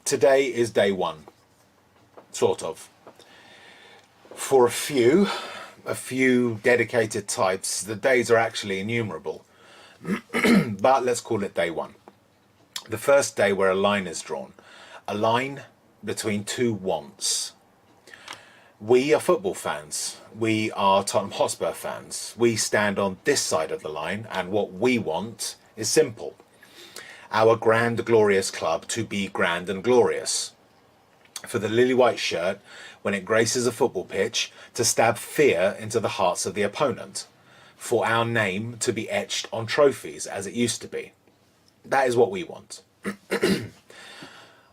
Today is day one, sort of. For a few dedicated types, the days are actually innumerable. But let's call it day one. The first day where a line is drawn. A line between two wants. We are football fans. We are Tottenham Hotspur fans. We stand on this side of the line, and what we want is simple. Our grand, glorious club to be grand and glorious. For the lily-white shirt, when it graces a football pitch, to stab fear into the hearts of the opponent. For our name to be etched on trophies, as it used to be. That is what we want.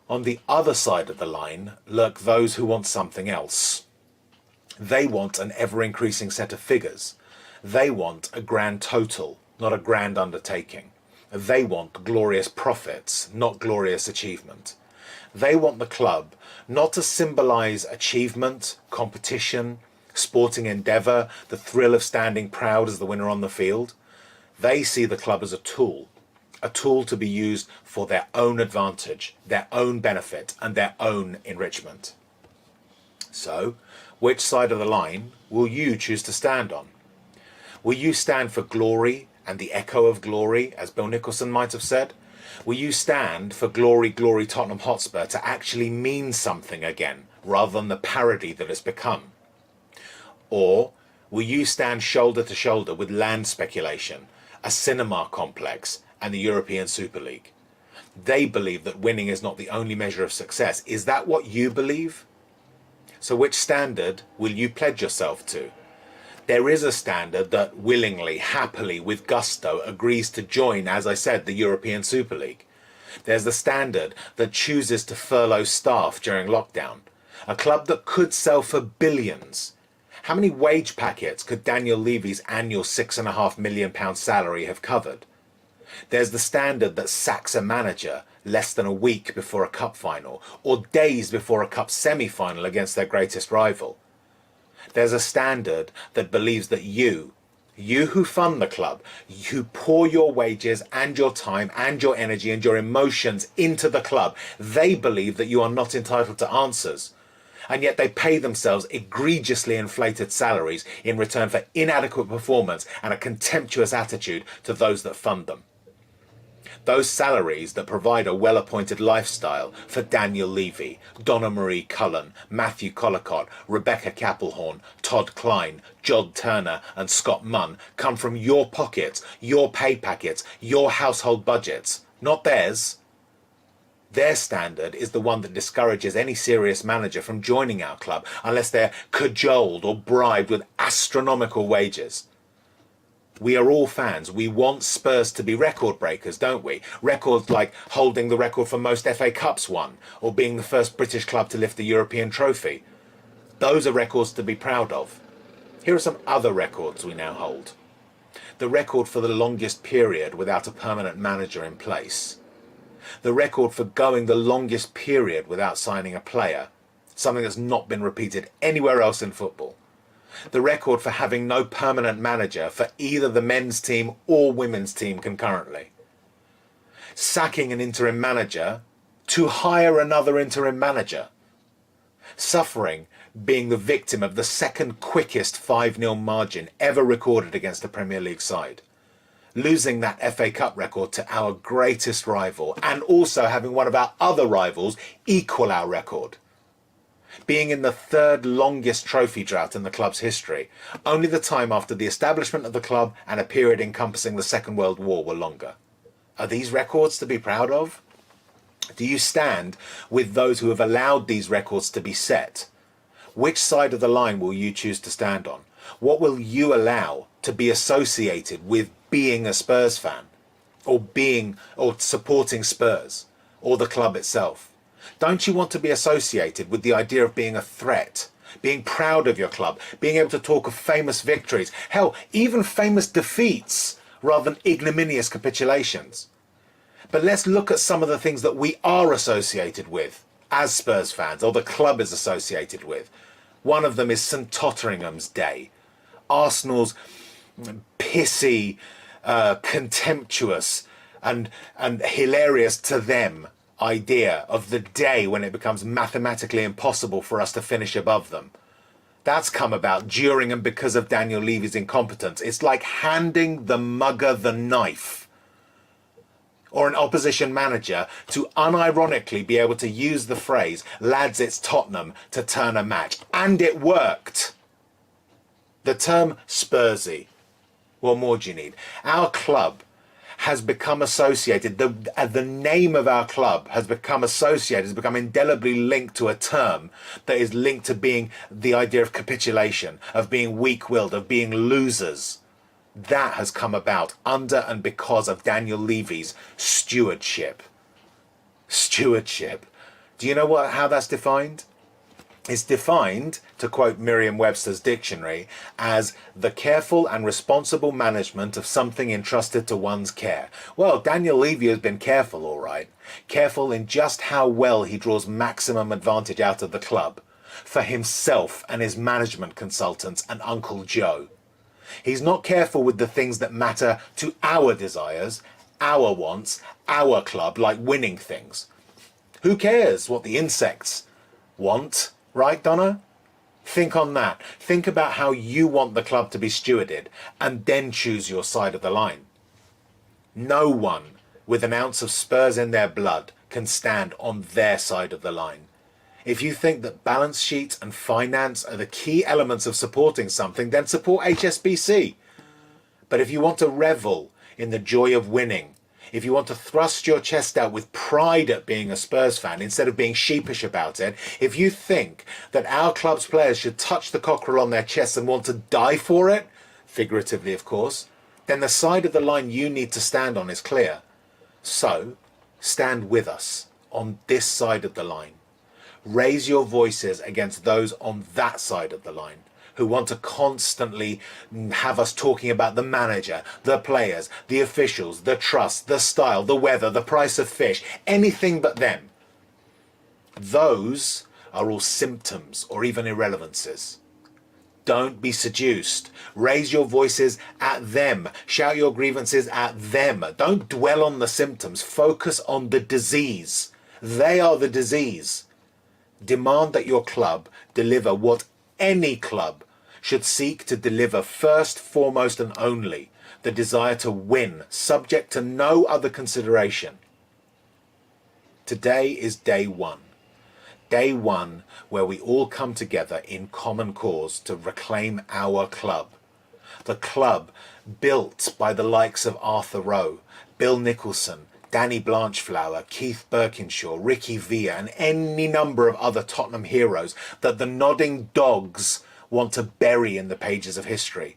On the other side of the line lurk those who want something else. They want an ever-increasing set of figures. They want a grand total, not a grand undertaking. They want glorious profits, not glorious achievement. They want the club not to symbolise achievement, competition, sporting endeavour, the thrill of standing proud as the winner on the field. They see the club as a tool to be used for their own advantage, their own benefit, and their own enrichment. So, which side of the line will you choose to stand on? Will you stand for glory and the echo of glory, as Bill Nicholson might have said? Will you stand for glory, glory Tottenham Hotspur to actually mean something again, rather than the parody that it's become? Or will you stand shoulder to shoulder with land speculation, a cinema complex, and the European Super League? They believe that winning is not the only measure of success. Is that what you believe? So which standard will you pledge yourself to? There is a standard that willingly, happily, with gusto agrees to join, as I said, the European Super League. There's the standard that chooses to furlough staff during lockdown. A club that could sell for billions. How many wage packets could Daniel Levy's annual £6.5 million salary have covered? There's the standard that sacks a manager less than a week before a cup final, or days before a cup semi-final against their greatest rival. There's a standard that believes that you who fund the club, you pour your wages and your time and your energy and your emotions into the club, they believe that you are not entitled to answers. And yet they pay themselves egregiously inflated salaries in return for inadequate performance and a contemptuous attitude to those that fund them. Those salaries that provide a well-appointed lifestyle for Daniel Levy, Donna Marie Cullen, Matthew Collicott, Rebecca Capelhorn, Todd Klein, Jod Turner and Scott Munn come from your pockets, your pay packets, your household budgets, not theirs. Their standard is the one that discourages any serious manager from joining our club unless they're cajoled or bribed with astronomical wages. We are all fans. We want Spurs to be record breakers, don't we? Records like holding the record for most FA Cups won, or being the first British club to lift the European trophy. Those are records to be proud of. Here are some other records we now hold. The record for the longest period without a permanent manager in place. The record for going the longest period without signing a player, something that's not been repeated anywhere else in football. The record for having no permanent manager for either the men's team or women's team concurrently. Sacking an interim manager to hire another interim manager. Suffering being the victim of the second quickest 5-0 margin ever recorded against a Premier League side. Losing that FA Cup record to our greatest rival, and also having one of our other rivals equal our record. Being in the third longest trophy drought in the club's history, only the time after the establishment of the club and a period encompassing the Second World War were longer. Are these records to be proud of? Do you stand with those who have allowed these records to be set? Which side of the line will you choose to stand on? What will you allow to be associated with being a Spurs fan, or supporting Spurs, or the club itself? Don't you want to be associated with the idea of being a threat, being proud of your club, being able to talk of famous victories, hell, even famous defeats, rather than ignominious capitulations? But let's look at some of the things that we are associated with as Spurs fans, or the club is associated with. One of them is St Totteringham's Day, Arsenal's pissy, contemptuous and hilarious to them idea of the day when it becomes mathematically impossible for us to finish above them. That's come about during and because of Daniel Levy's incompetence. It's like handing the mugger the knife, or an opposition manager to unironically be able to use the phrase, lads, it's Tottenham, to turn a match. And it worked. The term Spursy, what more do you need? Our club has become associated, the name of our club has become associated, has become indelibly linked to a term that is linked to being the idea of capitulation, of being weak-willed, of being losers. That has come about under and because of Daniel Levy's stewardship. Stewardship. Do you know how that's defined? It's defined, to quote Merriam-Webster's dictionary, as the careful and responsible management of something entrusted to one's care. Well, Daniel Levy has been careful, all right. Careful in just how well he draws maximum advantage out of the club for himself and his management consultants and Uncle Joe. He's not careful with the things that matter to our desires, our wants, our club, like winning things. Who cares what the insects want? Right, Donna? Think on that. Think about how you want the club to be stewarded and then choose your side of the line. No one with an ounce of Spurs in their blood can stand on their side of the line. If you think that balance sheets and finance are the key elements of supporting something, then support HSBC. But if you want to revel in the joy of winning, if you want to thrust your chest out with pride at being a Spurs fan instead of being sheepish about it, if you think that our club's players should touch the cockerel on their chests and want to die for it, figuratively of course, then the side of the line you need to stand on is clear. So, stand with us on this side of the line. Raise your voices against those on that side of the line who want to constantly have us talking about the manager, the players, the officials, the trust, the style, the weather, the price of fish, anything but them. Those are all symptoms or even irrelevances. Don't be seduced. Raise your voices at them. Shout your grievances at them. Don't dwell on the symptoms. Focus on the disease. They are the disease. Demand that your club deliver what any club should seek to deliver first, foremost and only, the desire to win, subject to no other consideration. Today is day one. Day one where we all come together in common cause to reclaim our club. The club built by the likes of Arthur Rowe, Bill Nicholson, Danny Blanchflower, Keith Birkinshaw, Ricky Villa and any number of other Tottenham heroes that the nodding dogs want to bury in the pages of history.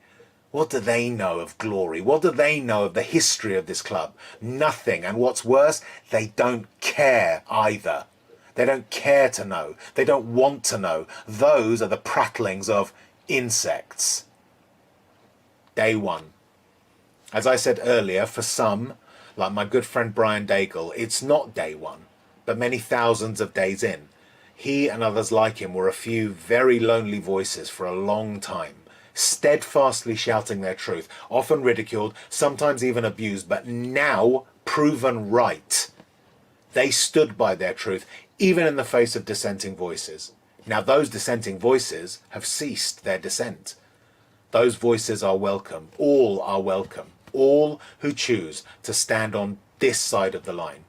What do they know of glory? What do they know of the history of this club? Nothing. And what's worse, they don't care either. They don't care to know. They don't want to know. Those are the prattlings of insects. Day one. As I said earlier, for some, like my good friend Brian Daigle, it's not day one, but many thousands of days in. He and others like him were a few very lonely voices for a long time, steadfastly shouting their truth, often ridiculed, sometimes even abused, but now proven right. They stood by their truth, even in the face of dissenting voices. Now those dissenting voices have ceased their dissent. Those voices are welcome. All are welcome. All who choose to stand on this side of the line,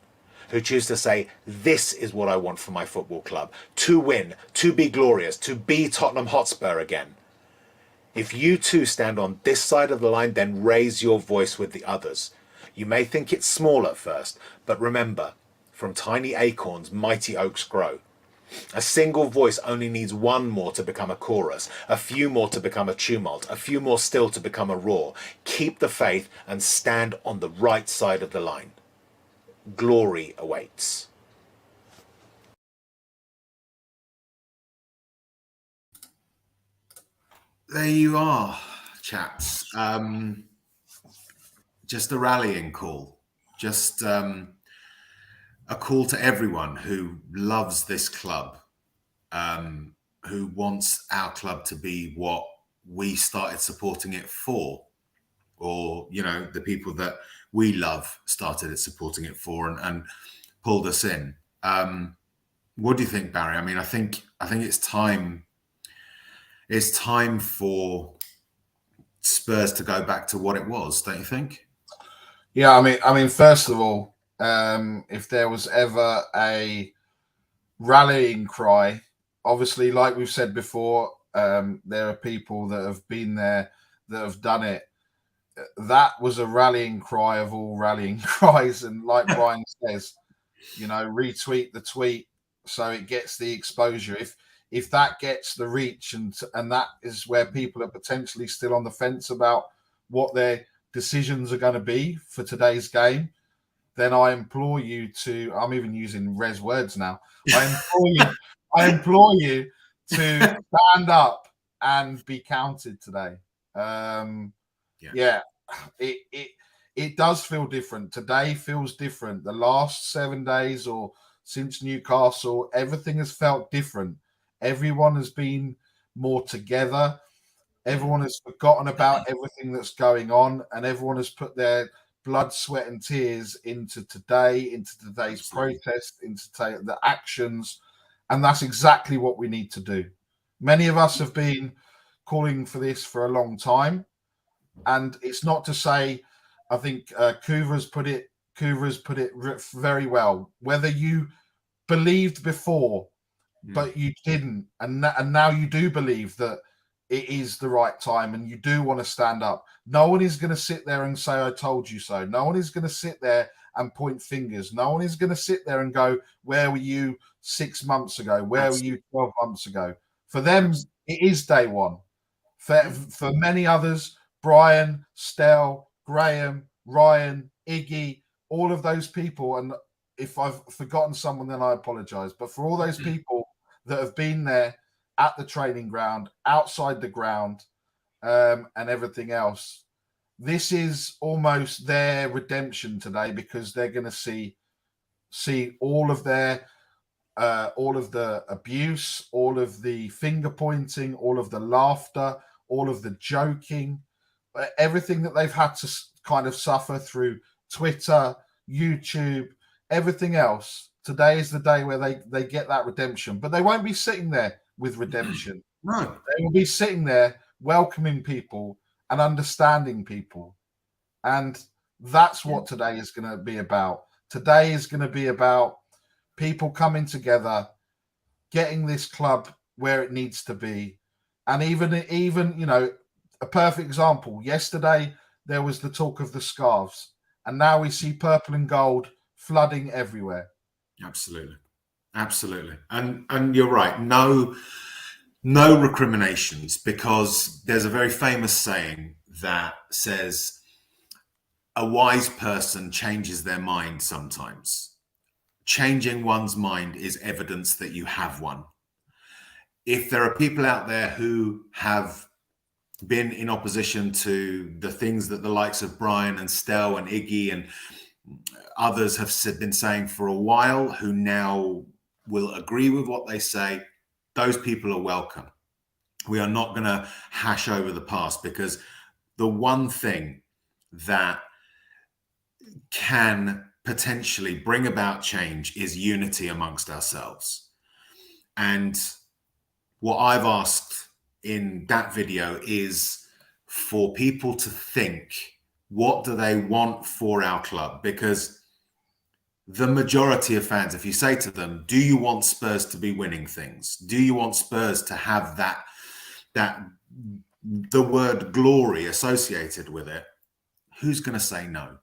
who choose to say, this is what I want for my football club, to win, to be glorious, to be Tottenham Hotspur again. If you too stand on this side of the line, then raise your voice with the others. You may think it's small at first, but remember, from tiny acorns, mighty oaks grow. A single voice only needs one more to become a chorus, a few more to become a tumult, a few more still to become a roar. Keep the faith and stand on the right side of the line. Glory awaits. There you are, chaps. Just a rallying call. Just a call to everyone who loves this club, who wants our club to be what we started supporting it for, or, you know, the people that we love started supporting it for and pulled us in. What do you think, Barry? I mean, I think it's time. It's time for Spurs to go back to what it was, don't you think? Yeah, I mean, first of all, if there was ever a rallying cry, obviously, like we've said before, there are people that have been there that have done it. That was a rallying cry of all rallying cries, and like Brian says, retweet the tweet so it gets the exposure. If that gets the reach, and that is where people are potentially still on the fence about what their decisions are going to be for today's game, then I implore you to, I'm even using res words now. I implore you, I implore you to stand up and be counted today. Um, Yeah, yeah, it it it does feel different. Today feels different. The last 7 days or since Newcastle, everything has felt different. Everyone has been more together. mm, Everyone has forgotten about everything that's going on, and everyone has put their blood, sweat, and tears into today, into today's absolutely. protest, into the actions, and that's exactly what we need to do. Many of us have been calling for this for a long time, and it's not to say. I think Kuva's put it. Kuva's put it very well. Whether you believed before Mm, but you didn't, and now you do believe that it is the right time, and you do want to stand up. No one is going to sit there and say, "I told you so." No one is going to sit there and point fingers. No one is going to sit there and go, "Where were you 6 months ago? Where were you absolutely. 12 months ago?" For them, Absolutely. it is day one. For Mm, for many others, Brian, Stell, Graham, Ryan, Iggy, all of those people, and if I've forgotten someone, then I apologise. But for all those people that have been there at the training ground, outside the ground, and everything else, this is almost their redemption today, because they're going to see all of the abuse, all of the finger pointing, all of the laughter, all of the joking, everything that they've had to kind of suffer through Twitter, YouTube, everything else. Today is the day where they get that redemption, but they won't be sitting there with redemption. no. They will be sitting there welcoming people and understanding people. And that's Yeah. what today is going to be about. Today is going to be about people coming together, getting this club where it needs to be. And even a perfect example. Yesterday there was the talk of the scarves, and now we see purple and gold flooding everywhere. Absolutely. Absolutely. And you're right. No recriminations, because there's a very famous saying that says a wise person changes their mind sometimes. Changing one's mind is evidence that you have one. If there are people out there who have been in opposition to the things that the likes of Brian and Stell and Iggy and others have been saying for a while, who now will agree with what they say, those people are welcome. We are not going to hash over the past, because the one thing that can potentially bring about change is unity amongst ourselves. And what I've asked in that video is for people to think, what do they want for our club? Because the majority of fans, if you say to them, do you want Spurs to be winning things? Do you want Spurs to have that the word glory associated with it? Who's going to say no?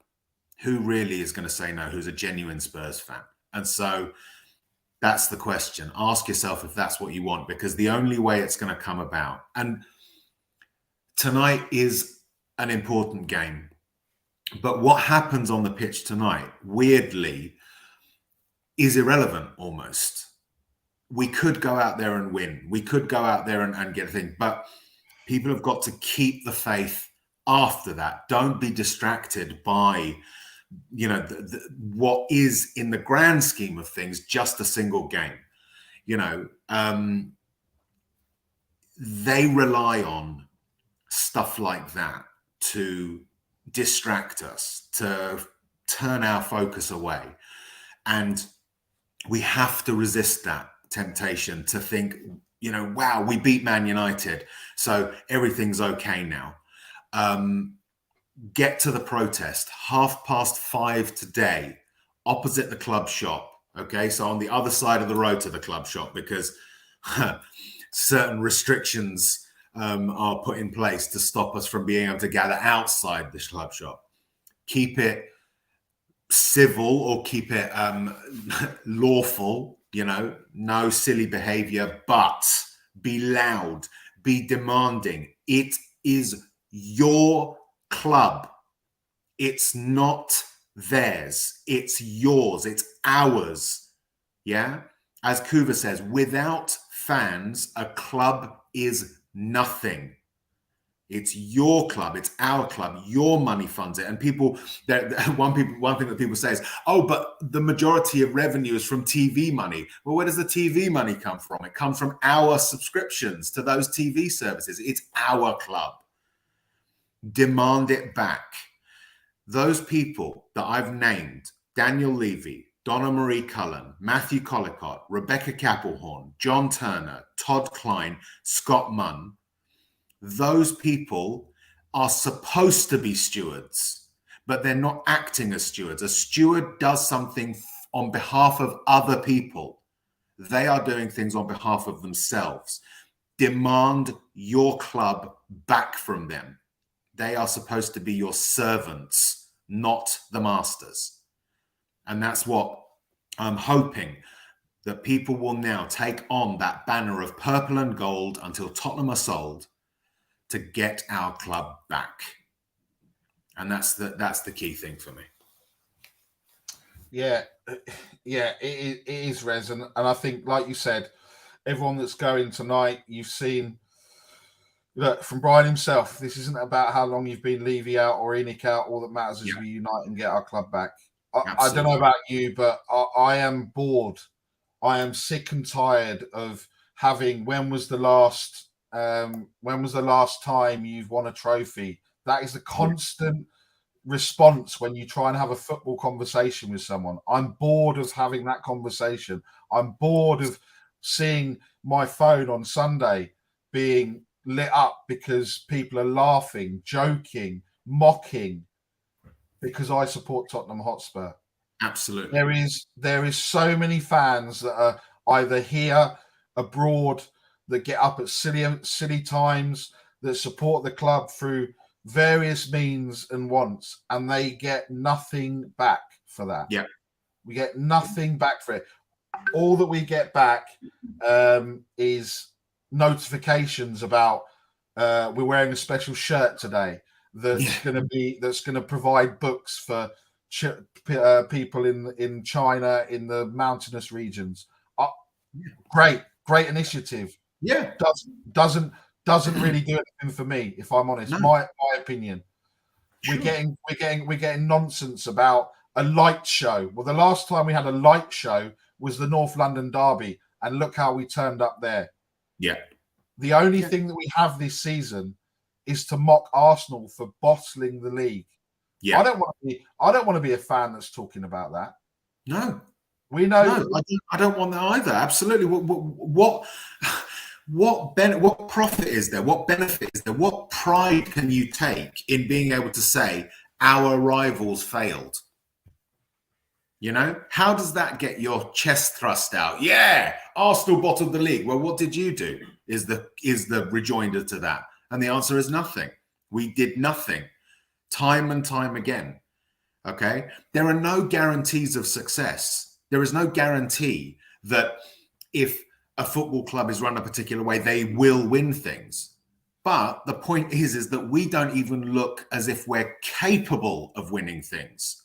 Who really is going to say no? Who's a genuine Spurs fan? And so that's the question. Ask yourself if that's what you want, because the only way it's going to come about. And tonight is an important game. But what happens on the pitch tonight, weirdly, is irrelevant almost. We could go out there and win. We could go out there and get a thing. But people have got to keep the faith after that. Don't be distracted by, what is, in the grand scheme of things, just a single game. You know, they rely on stuff like that to distract us, to turn our focus away. And we have to resist that temptation to think, wow, we beat Man United, so everything's okay now. Get to the protest 5:30 today, opposite the club shop. Okay, so on the other side of the road to the club shop, because certain restrictions are put in place to stop us from being able to gather outside the club shop. Keep it civil, or keep it lawful, no silly behavior, but be loud, be demanding. It is your club. It's not theirs. It's yours. It's ours. Yeah. As Kuva says, without fans, a club is nothing. It's your club. It's our club. Your money funds it. And one thing that people say is, oh, but the majority of revenue is from TV money. Well, where does the TV money come from? It comes from our subscriptions to those TV services. It's our club. Demand it back. Those people that I've named, Daniel Levy, Donna Marie Cullen, Matthew Collicott, Rebecca Kappelhorn, John Turner, Todd Klein, Scott Munn, those people are supposed to be stewards, but they're not acting as stewards. A steward does something on behalf of other people. They are doing things on behalf of themselves. Demand your club back from them. They are supposed to be your servants, not the masters. And that's what I'm hoping, that people will now take on that banner of purple and gold until Tottenham are sold, to get our club back. And that's the key thing for me. Yeah, it is, Rez. And I think, like you said, everyone that's going tonight, you've seen, look, from Brian himself, this isn't about how long you've been Levy out or Enoch out. All that matters is we unite and get our club back. I don't know about you, but I am bored. I am sick and tired of having, when was the last time you've won a trophy? That is the constant response when you try and have a football conversation with someone. I'm bored of having that conversation. I'm bored of seeing my phone on Sunday being lit up because people are laughing, joking, mocking because I support Tottenham Hotspur. Absolutely. There is so many fans that are either here, abroad, that get up at silly times, that support the club through various means and wants, and they get nothing back for that. Yeah. We get nothing back for it. All that we get back is notifications about we're wearing a special shirt today that's going to provide books for people in China, in the mountainous regions. Great initiative. Yeah, doesn't really do anything for me, if I'm honest. No. My opinion. Sure. We're getting nonsense about a light show. Well, the last time we had a light show was the North London Derby, and look how we turned up there. Yeah. The only thing that we have this season is to mock Arsenal for bottling the league. Yeah. I don't want to be a fan that's talking about that. No. We know. No, I don't want that either. Absolutely. What profit is there? What benefit is there? What pride can you take in being able to say our rivals failed? How does that get your chest thrust out? Yeah, Arsenal bottled the league. Well, what did you do? Is the rejoinder to that? And the answer is nothing. We did nothing, time and time again. Okay, there are no guarantees of success. There is no guarantee that if a football club is run a particular way, they will win things. But the point is that we don't even look as if we're capable of winning things.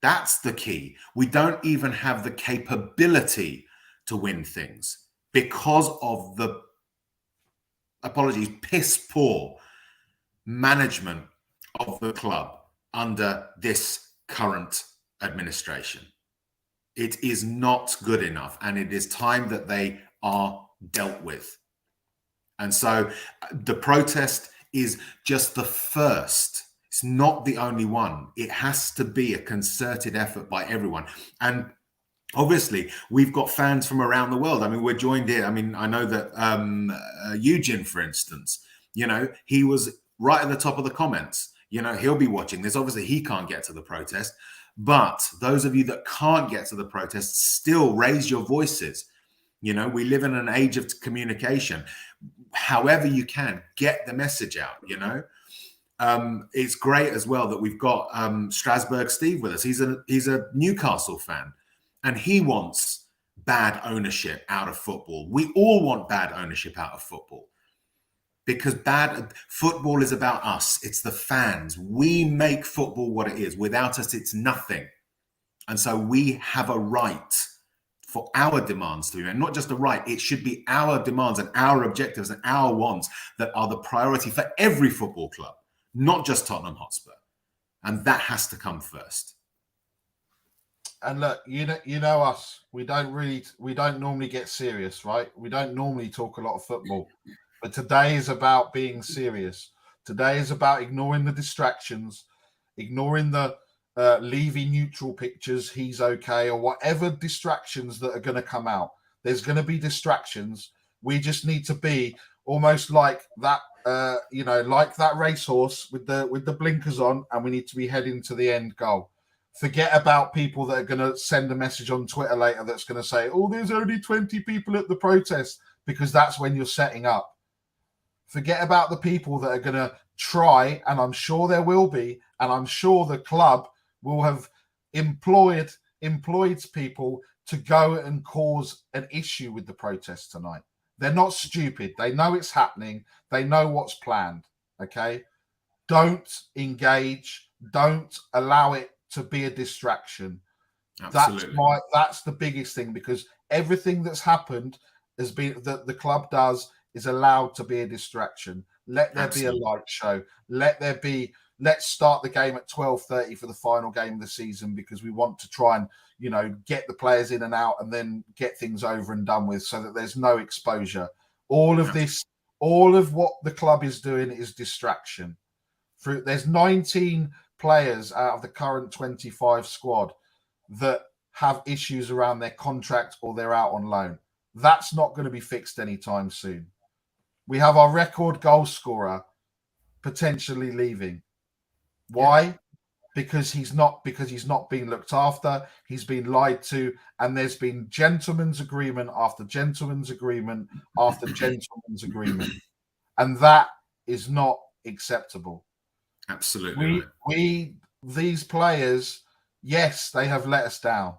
That's the key. We don't even have the capability to win things because of the, piss poor management of the club under this current administration. It is not good enough, and it is time that they are dealt with. And so the protest is just the first. It's not the only one. It has to be a concerted effort by everyone. And Obviously, we've got fans from around the world. I mean, we're joined here. I mean, I know that Eugene, for instance, he was right at the top of the comments. He'll be watching this. Obviously, he can't get to the protest. But those of you that can't get to the protest, still raise your voices. We live in an age of communication. However you can, get the message out, It's great as well that we've got Strasbourg Steve with us. He's a Newcastle fan, and he wants bad ownership out of football. We all want bad ownership out of football, because bad football is about us. It's the fans. We make football what it is. Without us, it's nothing. And so we have a right for our demands to be made. Not just a right, it should be our demands and our objectives and our wants that are the priority for every football club, not just Tottenham Hotspur. And that has to come first. And look, you know us. We don't normally get serious, right? We don't normally talk a lot of football. But today is about being serious. Today is about ignoring the distractions, ignoring the Levy neutral pictures, he's okay, or whatever distractions that are going to come out. There's going to be distractions. We just need to be almost like that, like that racehorse with the blinkers on, and we need to be heading to the end goal. Forget about people that are going to send a message on Twitter later that's going to say, oh, there's only 20 people at the protest, because that's when you're setting up. Forget about the people that are going to try, and I'm sure there will be, and I'm sure the club will have employed people to go and cause an issue with the protest tonight. They're not stupid. They know it's happening. They know what's planned. Okay? Don't engage. Don't allow it to be a distraction. Absolutely. That's the biggest thing, because everything that's happened has been that the club does is allowed to be a distraction. Let there be a light show. Let's start the game at 12:30 for the final game of the season, because we want to try and, get the players in and out and then get things over and done with, so that there's no exposure. All of what the club is doing is distraction. There's 19 players out of the current 25 squad that have issues around their contract or they're out on loan. That's not going to be fixed anytime soon. We have our record goal scorer potentially leaving. Why? Yeah. Because he's not being looked after. He's been lied to, and there's been gentleman's agreement after gentleman's agreement after gentleman's agreement, and that is not acceptable. Absolutely. These players, yes, they have let us down,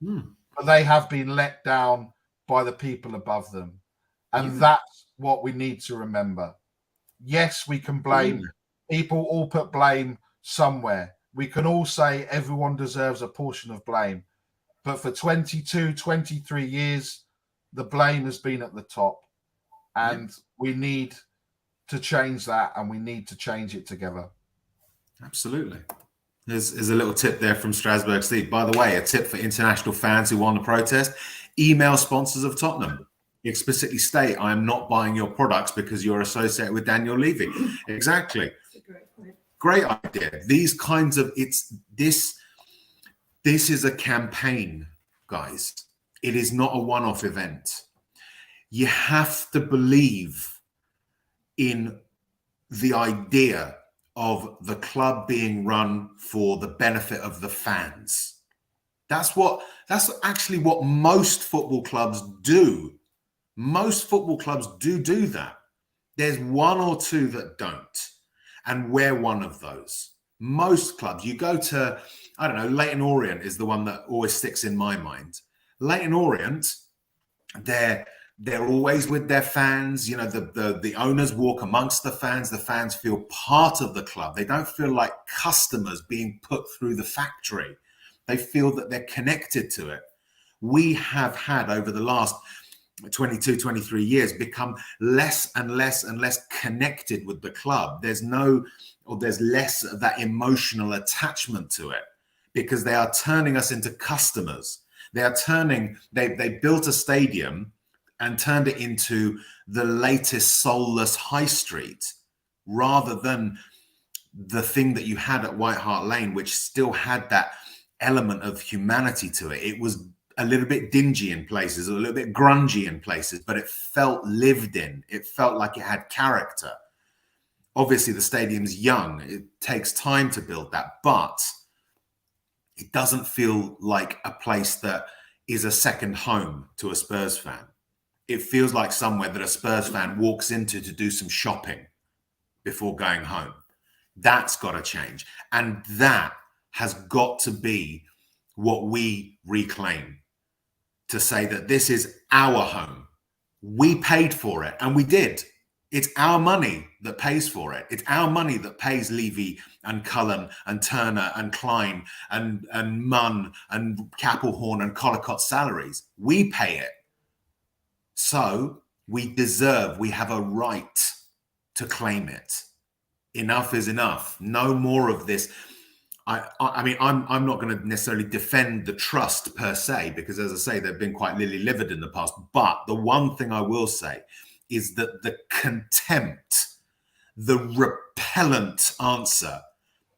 but they have been let down by the people above them, and that's what we need to remember. Yes, we can blame. People all put blame somewhere. We can all say everyone deserves a portion of blame. But for 22, 23 years, the blame has been at the top. And we need to change that, and we need to change it together. Absolutely. There's a little tip there from Strasbourg Steve. By the way, a tip for international fans who want to protest: email sponsors of Tottenham. Explicitly state, I am not buying your products because you're associated with Daniel Levy. Exactly. Great idea. These kinds of this is a campaign, guys. It is not a one-off event. You have to believe in the idea of the club being run for the benefit of the fans. That's actually what most football clubs do. Most football clubs do that. There's one or two that don't. And we're one of those. Most clubs, you go to, I don't know, Leyton Orient is the one that always sticks in my mind. Leyton Orient, they're always with their fans. The owners walk amongst the fans feel part of the club. They don't feel like customers being put through the factory. They feel that they're connected to it. We have had, over the last 22, 23 years, become less and less and less connected with the club. There's less of that emotional attachment to it, because they are turning us into customers. They built a stadium and turned it into the latest soulless high street, rather than the thing that you had at White Hart Lane, which still had that element of humanity to it. It was a little bit dingy in places, a little bit grungy in places, but it felt lived in. It felt like it had character. Obviously, the stadium's young. It takes time to build that, but it doesn't feel like a place that is a second home to a Spurs fan. It feels like somewhere that a Spurs fan walks into to do some shopping before going home. That's got to change. And that has got to be what we reclaim, to say that this is our home. We paid for it, and we did. It's our money that pays for it. It's our money that pays Levy and Cullen and Turner and Klein and Munn and Capelhorn and Collicott's salaries. We pay it. So we have a right to claim it. Enough is enough. No more of this. I mean, I'm not going to necessarily defend the trust per se, because as I say, they've been quite lily-livered in the past. But the one thing I will say is that the contempt, the repellent answer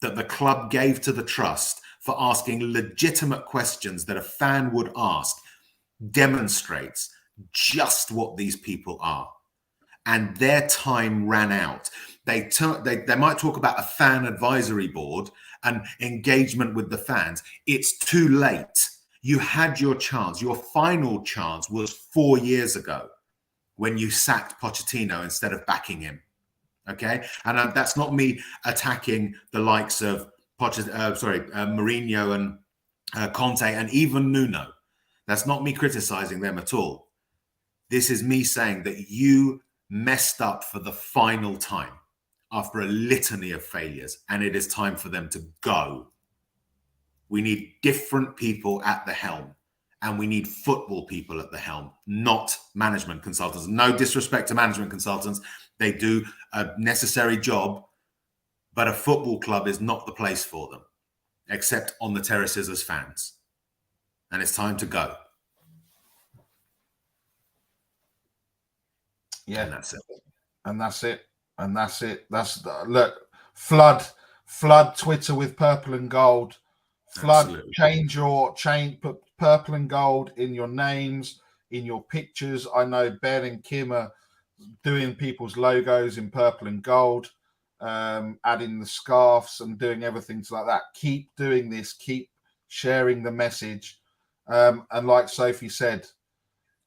that the club gave to the trust for asking legitimate questions that a fan would ask demonstrates just what these people are. And their time ran out. They might talk about a fan advisory board and engagement with the fans. It's too late. You had your chance. Your final chance was 4 years ago when you sacked Pochettino instead of backing him. Okay? And that's not me attacking the likes of Mourinho and Conte and even Nuno. That's not me criticizing them at all. This is me saying that you messed up for the final time after a litany of failures, and it is time for them to go. We need different people at the helm, and we need football people at the helm, not management consultants. No disrespect to management consultants. They do a necessary job, but a football club is not the place for them, except on the terraces as fans. And it's time to go. Yeah, and that's it. And that's it. And that's it. Look, flood Twitter with purple and gold. Flood, Absolutely. Put purple and gold in your names, in your pictures. I know Ben and Kim are doing people's logos in purple and gold, adding the scarves and doing everything like that. Keep doing this. Keep sharing the message. And like Sophie said,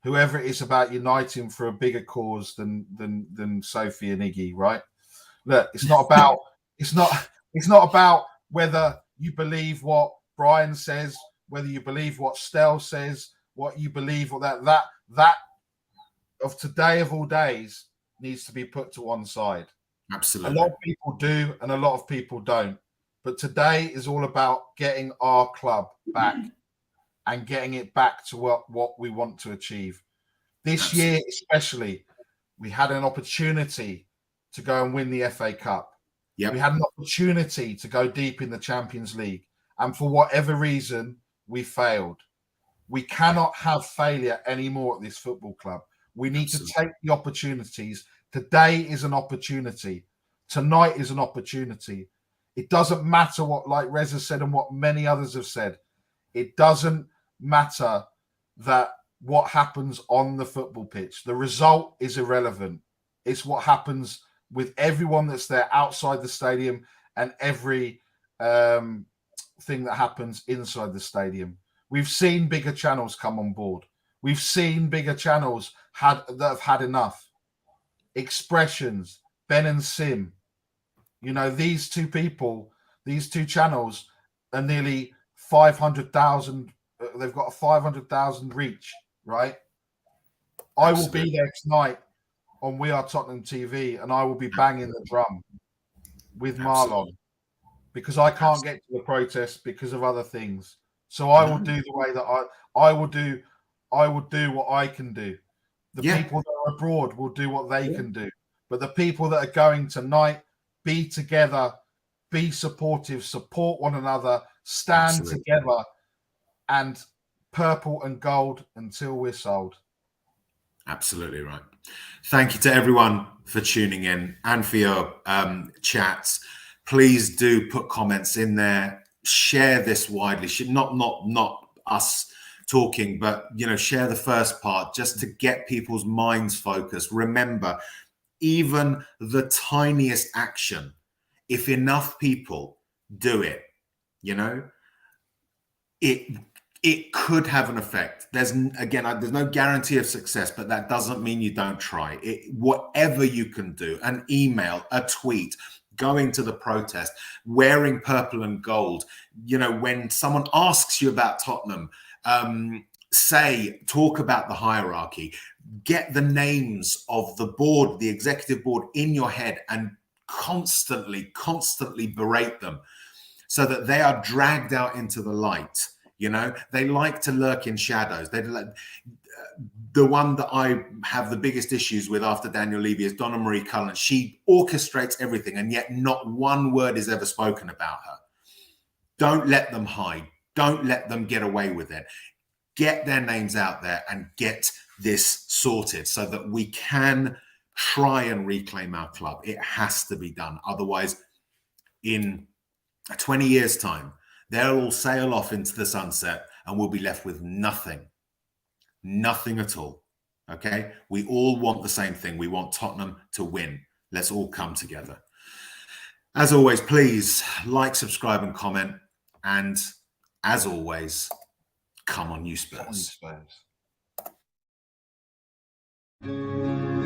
whoever it is about uniting for a bigger cause than Sophie and Iggy, right? Look, it's not about it's not about whether you believe what Brian says, whether you believe what Stell says, what you believe, or that of today of all days needs to be put to one side. Absolutely. A lot of people do, and a lot of people don't. But today is all about getting our club back and getting it back to what we want to achieve. This year, especially, we had an opportunity to go and win the FA Cup. Yep. We had an opportunity to go deep in the Champions League. And for whatever reason, we failed. We cannot have failure anymore at this football club. We need to take the opportunities. Today is an opportunity. Tonight is an opportunity. It doesn't matter what, like Reza said and what many others have said, it doesn't matter that what happens on the football pitch. The result is irrelevant. It's what happens with everyone that's there outside the stadium and every thing that happens inside the stadium. We've seen bigger channels come on board. We've seen bigger channels that have had enough. Expressions, Ben and Sim. You know, these two people, these two channels are nearly 500,000. They've got a 500,000 reach, right? I will be there tonight on We Are Tottenham TV, and I will be banging the drum with Marlon because I can't get to the protest because of other things. So I will do the way that I will do what I can do. The people that are abroad will do what they can do. But the people that are going tonight, be together, be supportive, support one another, stand together, and purple and gold until we're sold. Absolutely right. Thank you to everyone for tuning in and for your chats. Please do put comments in there. Share this widely. Not us talking, but share the first part just to get people's minds focused. Remember, even the tiniest action, if enough people do it, it could have an effect. There's no guarantee of success, but that doesn't mean you don't try. Whatever you can do, an email, a tweet, going to the protest, wearing purple and gold. When someone asks you about Tottenham, talk about the hierarchy, get the names of the board, the executive board in your head, and constantly berate them so that they are dragged out into the light. They like to lurk in shadows. The one that I have the biggest issues with after Daniel Levy is Donna Marie Cullen. She orchestrates everything, and yet not one word is ever spoken about her. Don't let them hide. Don't let them get away with it. Get their names out there and get this sorted so that we can try and reclaim our club. It has to be done. Otherwise, in 20 years' time, they'll all sail off into the sunset and we'll be left with nothing at all. Okay? We all want the same thing. We want Tottenham to win. Let's all come together. As always, please like, subscribe, and comment. And as always, come on, you Spurs. Come on, you Spurs.